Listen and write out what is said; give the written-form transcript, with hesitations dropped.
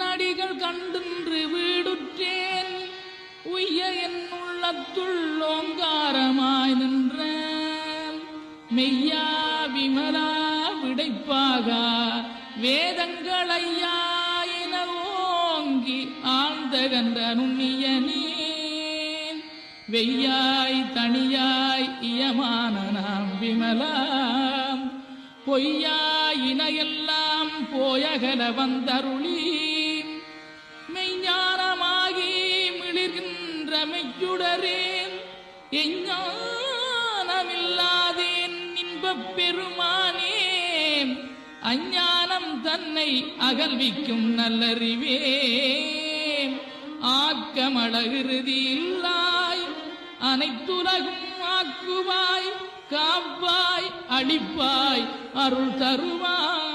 உன்னடிகள் கண்டின்று வீடுற்றேன் உய்ய என் உள்ளத்துள் ஓங்காரமாய் நின்ற மெய்யா விமலா விடைப்பாக வேதங்கள் ஐயா என ஓங்கி ஆழ்ந்தகன்ற நுண்ணியனே வெய்யாய் தனியாய் இயமான நாம் விமலாம் பொய்யாய் இணையெல்லாம் போயகல வந்தருளி மெய்ஞானமாகி மிளிர்கின்ற மெய்யுடரேன் எஞ்ஞானமில்லாதேன் இன்பப் பெருமானே அஞ்ஞானம் தன்னை அகல்விக்கும் நல்லறிவே ஆக்கமழகிருதி இல்லாய் அனைத்துலகும் ஆக்குவாய் காப்பாய் அளிப்பாய் அருள் தருவாய்.